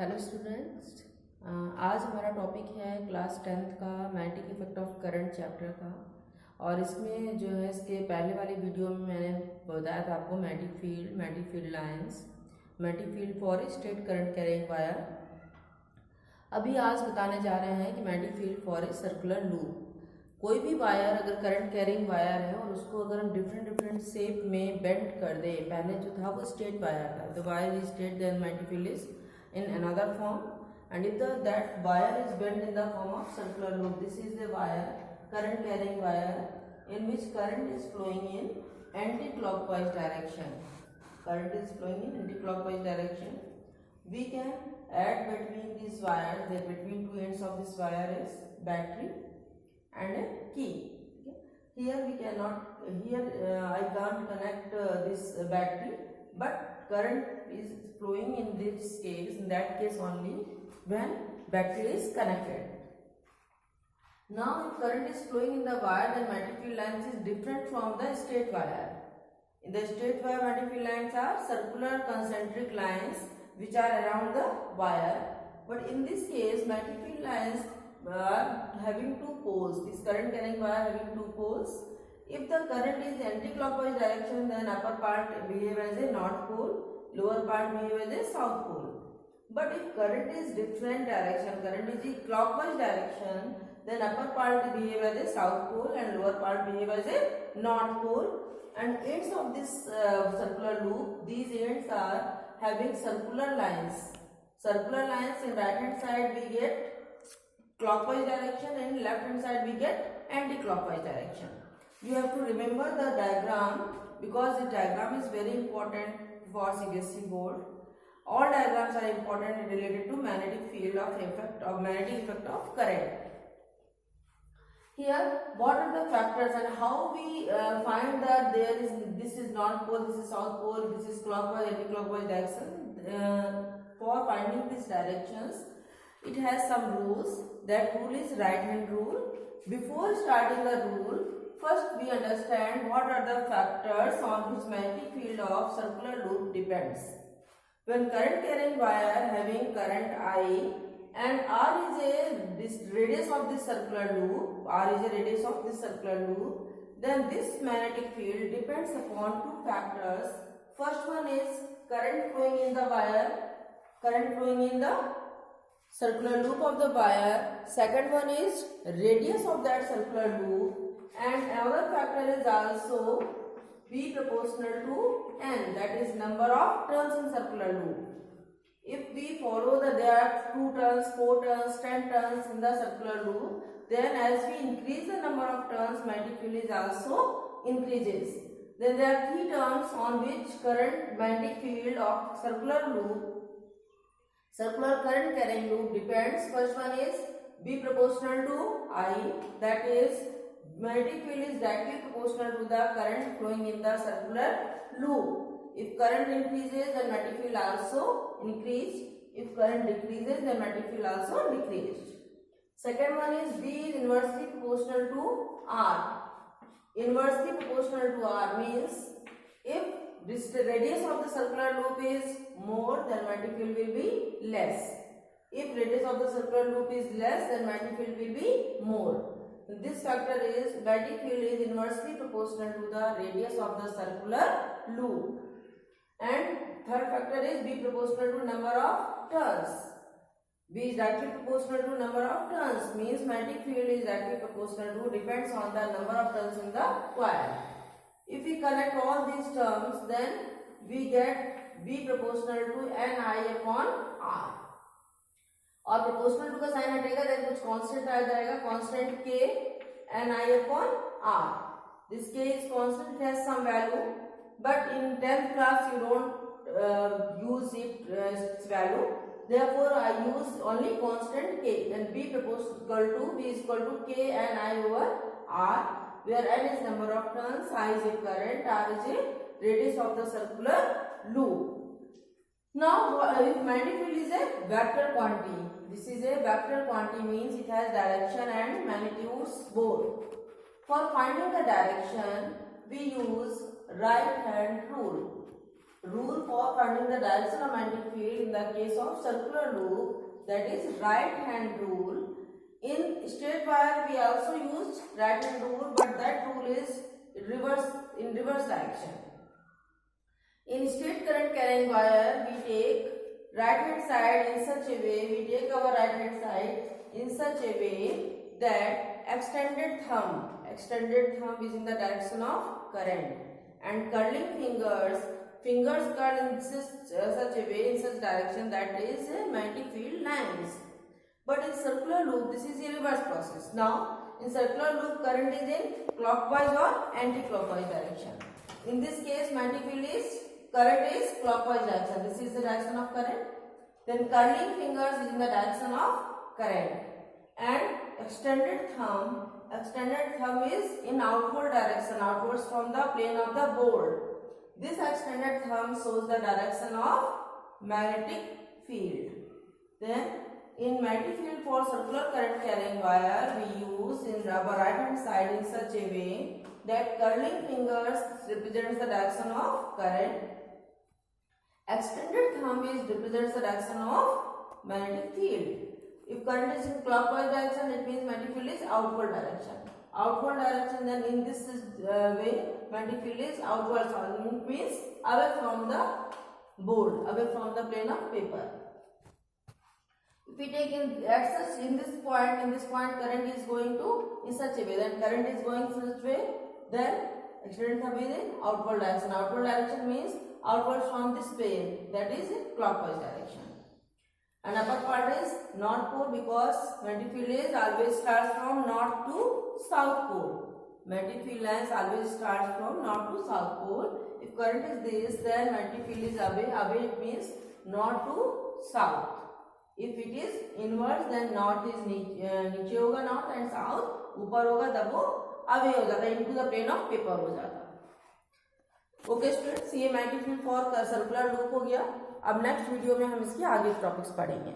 Hello students, आज हमारा topic है क्लास 10th का magnetic effect of current chapter का। और इसमें जो है इसके पहले वाली वीडियो में मैंने बताया था आपको magnetic field lines, magnetic field for straight current carrying wire. अभी आज बताने जा रहे हैं कि magnetic field for a circular loop. कोई भी वायर अगर करंट कैरिंग वायर है और उसको अगर हम डिफरेंट शेप में बेंड कर दे, पहले जो था वो स्ट्रेट वायर था, the wire is straight then magnetic field is in another form, and if that wire is bent in the form of circular loop, this is the wire, current carrying wire, in which current is flowing in anti-clockwise direction. Current is flowing in anti-clockwise direction. We can add between these wires, that between two ends of this wire is battery and a key. Here we cannot, I can't connect this battery, but current is flowing in this case, in that case only, when battery is connected. Now if current is flowing in the wire, then magnetic field lines is different from the straight wire. In the straight wire, magnetic field lines are circular concentric lines which are around the wire, but in this case magnetic field lines are having two poles. This current carrying wire having two poles. If the current is anti-clockwise direction, then upper part behave as a north pole, lower part behave as a south pole. But if current is different direction, current is in clockwise direction, then upper part behave as a south pole and lower part behave as a north pole. And ends of this circular loop, these ends are having circular lines. Circular lines in right hand side we get clockwise direction, and left hand side we get anti-clockwise direction. You have to remember the diagram because the diagram is very important for CBSE board. All diagrams are important and related to magnetic field of magnetic effect of current. Here, what are the factors and how we find that this is north pole, this is south pole, this is clockwise, anti-clockwise direction. For finding these directions, it has some rules. That rule is right hand rule. Before starting the rule, first we understand what are the factors on which magnetic field of circular loop depends. When current carrying wire having current I and R is this radius of this circular loop, R is a radius of this circular loop, then this magnetic field depends upon two factors. First one is current flowing in the wire, current flowing in the circular loop of the wire. Second one is radius of that circular loop. And another factor is also B proportional to N, that is number of turns in circular loop. If we follow there are 2 turns, 4 turns, 10 turns in the circular loop, then as we increase the number of turns, magnetic field is also increases. Then there are 3 terms on which current magnetic field of circular current carrying loop depends. First one is B proportional to I, that is magnetic field is directly proportional to the current flowing in the circular loop. If current increases, then magnetic field also increase. If current decreases, then magnetic field also decrease. Second one is B is inversely proportional to R. Inversely proportional to R means if this radius of the circular loop is more, then magnetic field will be less. If radius of the circular loop is less, then magnetic field will be more. This factor is magnetic field is inversely proportional to the radius of the circular loop. And third factor is B proportional to number of turns. B is directly proportional to number of turns, means magnetic field is directly proportional to, depends on the number of turns in the wire. If we connect all these terms, then we get B proportional to Ni upon R. और proportional to का sign हटेगा, then कुछ constant आ जाएगा, constant k and I upon R. This k is constant, it has some value, but in 10th class you don't use its value. Therefore, I use only constant k. Then B is equal to k and I over R, where n is number of turns, I is a current, R is a radius of the circular loop. Now, if magnetic field is a vector quantity, this is a vector quantity means it has direction and magnitudes both. For finding the direction, we use right hand rule. Rule for finding the direction of magnetic field in the case of circular loop, that is right hand rule. In straight wire we also use right hand rule, but that rule is in reverse direction. In straight current carrying wire we take right hand side in such a way, we take our right hand side in such a way that extended thumb is in the direction of current, and curling fingers curl in such a way, in such direction, that is magnetic field lines. But in circular loop this is a reverse process. Now in circular loop current is in clockwise or anti-clockwise direction. In this case magnetic field is current is clockwise direction. This is the direction of current. Then curling fingers is in the direction of current, and extended thumb is in outward direction, outwards from the plane of the board. This extended thumb shows the direction of magnetic field. Then in magnetic field for circular current carrying wire we use in our right hand side in such a way that curling fingers represents the direction of current. Extended thumb represents the direction of magnetic field. If current is in clockwise direction, it means magnetic field is outward direction. Outward direction, then in this way magnetic field is outward. It means away from the board, away from the plane of paper. If we take in this point current is going to in such a way, then current is going in such way, then extended thumb is in outward direction. Outward direction means outwards from this plane, that is in clockwise direction. And upper part is north pole, because magnetic field is always starts from north to south pole. Magnetic field lines always starts from north to south pole. If current is this, then magnetic field is away. Away it means north to south. If it is inwards, then north is नीचे होगा north, and south ऊपर होगा, तब वो away हो जाता है, into the plane of paper हो जाता है. ओके स्टूडेंट्स, ये magnetic field for circular loop हो गया. अब नेक्स्ट वीडियो में हम इसके आगे टॉपिक्स पढ़ेंगे.